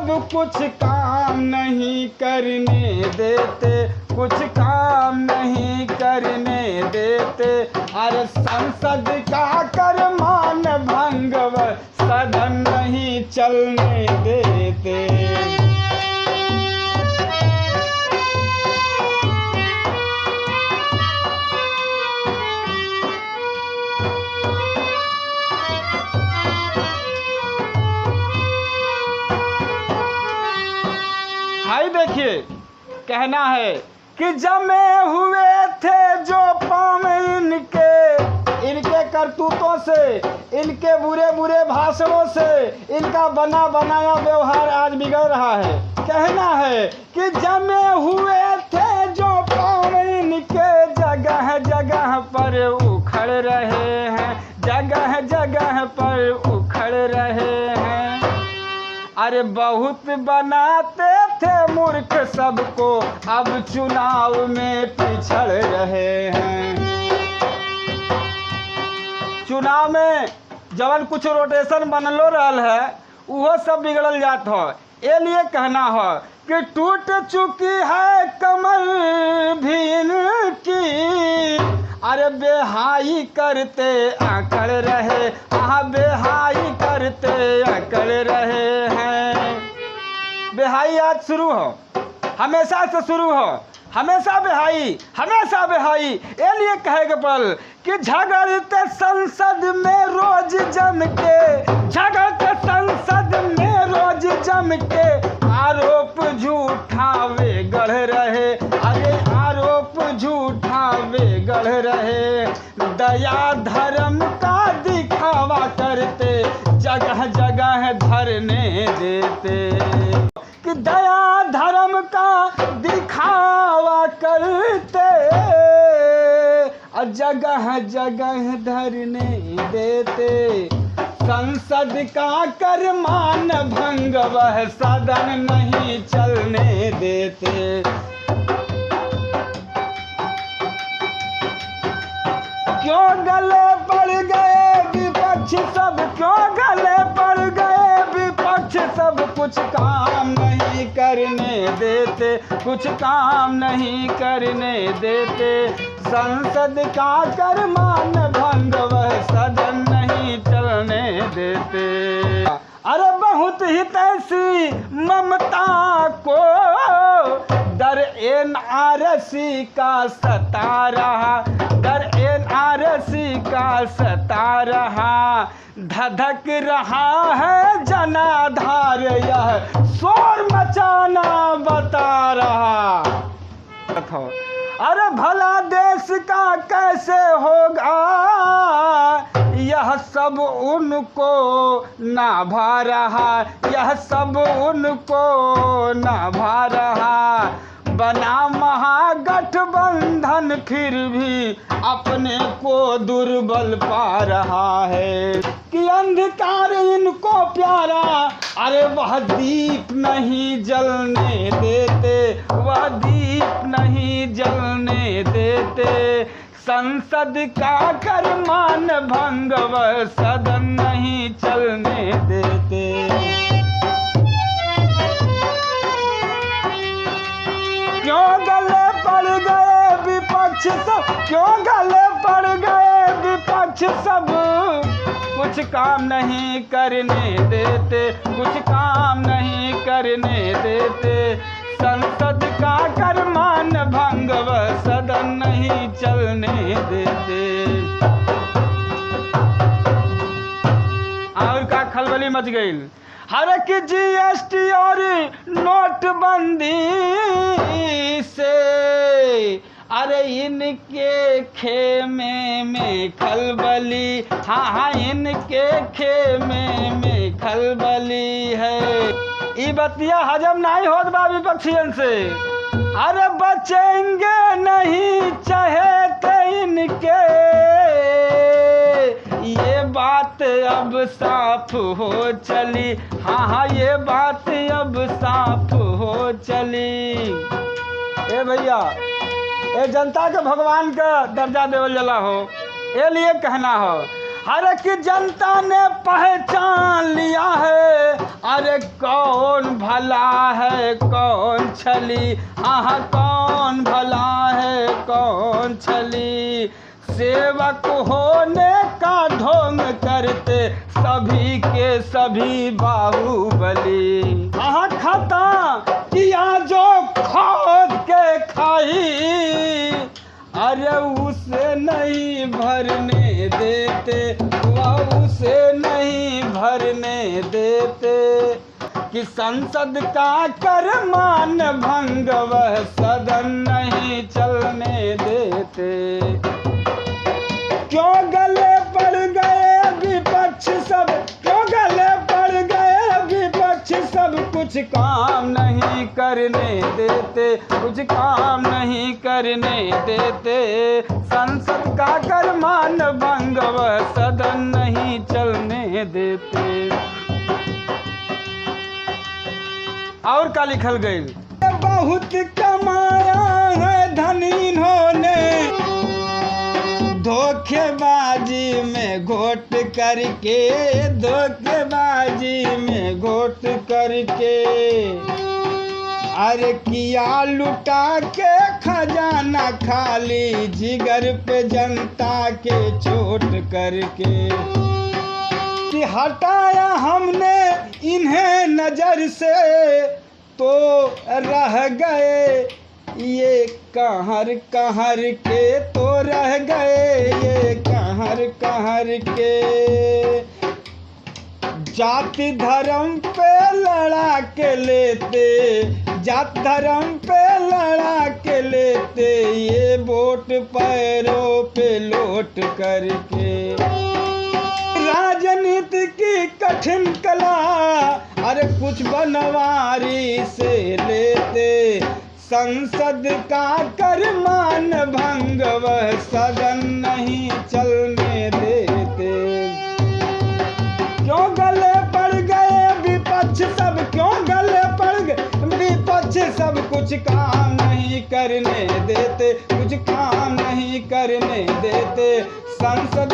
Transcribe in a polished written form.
कुछ काम नहीं करने देते, कुछ काम नहीं करने देते। अरे संसद का कर मान भंग वह सदन नहीं चलने देते। भाई देखिए, कहना है कि जमे हुए थे जो पाँव इनके करतूतों से, इनके बुरे बुरे भाषणों से, इनका बना बनाया व्यवहार आज बिगड़ रहा है। कहना है कि जमे हुए थे जो पाँव इनके जगह जगह पर उखड़ रहे हैं, जगह जगह पर उखड़ रहे हैं। अरे बहुत बनाते थे मूर्ख सबको, अब चुनाव में पिछड़ रहे हैं। चुनाव में जवन कुछ रोटेशन बनलो रहल है वो सब बिगड़ल जात हो। ये लिए कहना हो कि टूट चुकी है कमर भी इनकी, अरे बेहाई करते अकड़ रहे, बेहाई करते अकड़ रहे हैं। बेहाई आज शुरू हो, हमेशा से शुरू हो, हमेशा बेहाई, हमेशा बेहाई। ये लिए कहेगा पल कि झगड़ते संसद में रोज जम के, झगड़ते संसद में रोज जम के, आरोप झूठा वे गढ़ रहे, अरे आरोप झूठा वे गढ़ रहे। दया धर्म का दिखावा करते, जगह जगह धरने देते, कि दया धर्म का दिखावा करते और जगह जगह धरने देते। संसद का कर मान भंग वह सदन नहीं चलने देते। क्यों गले पड़ गए विपक्ष सब, क्यों गले पड़ गए विपक्ष सब, कुछ काम नहीं करने देते, कुछ काम नहीं करने देते। संसद का कर मान भंग वह सदन नहीं चलने देते। अरे बहुत ही तैसी ममता को दर एनआरसी का सता रहा, दर एनआरसी का सता रहा। धधक रहा है जनाधार यह शोर मचाना बता रहा। अरे भला देश का कैसे होगा, यह सब उनको ना भा रहा, यह सब उनको ना भा रहा। बना महागठबंधन फिर भी अपने को दुर्बल पा रहा है, कि अंधकार इनको प्यारा, अरे वह दीप नहीं जलने देते, वह दीप नहीं जलने देते। संसद का कर मान भंग वह सदन नहीं चलने देते। क्यों गले पड़ गए विपक्ष सब, क्यों गले पड़ गए विपक्ष सब, कुछ काम नहीं करने देते, कुछ काम नहीं करने देते। संसद का कर मान भंग वह सदन नहीं चलने देते। और का खलबली मच गई। हर की जीएसटी और नोटबंदी से, अरे इनके खेमे में खलबली, हाँ हाँ इनके खेमे में खलबली है। ई बतिया हजम नहीं होत बा विपक्षियन से। अरे बचेंगे नहीं चहेते इनके, ये बात अब साफ हो चली, हाँ हाँ ये बात अब साफ हो चली। ए भैया, ए जनता के भगवान का दर्जा देवल जला हो, ए लिए कहना हो। हर की जनता ने पहचान लिया है, अरे कौन भला है कौन छली, हाँ कौन भला है कौन छली। सेवक होने का ढोंग करते सभी के सभी बाहुबली। हाँ खाता किया जो खोद के खाई, अरे उसे नहीं भरने देते, वह उसे नहीं भरने देते। कि संसद का कर मान भंग वह सदन नहीं चलने देते। क्यों गले पड़ गए विपक्ष सब, क्यों गले पड़ गए विपक्ष सब, कुछ काम नहीं करने देते, कुछ काम नहीं करने देते। संसद का कर मान भंग वह सदन नहीं चलने देते। और का लिखल गई, बहुत कमाया है धन इन्होंने, धोखेबाजी में घोट करके, धोखेबाजी में घोट करके। अरे किया लुटा के खजाना खाली, जिगर पे जनता के चोट करके। कि हटाया हमने इन्हें नजर से, तो रह गए ये कहर कहर के, तो रह गए ये कहर कहर के। जाति धर्म पे लड़ा के लेते, जाति धर्म पे लड़ा के लेते, ये वोट पैरों पे लोट करके। राजनीति की कठिन कला, अरे कुछ बनवारी से लेते। संसद का कर मान भंग वह सदन नहीं चलने देते। क्यों गले पड़ गए विपक्ष सब, क्यों गले पड़ गए विपक्ष सब, कुछ काम नहीं करने देते, कुछ काम नहीं करने देते। संसद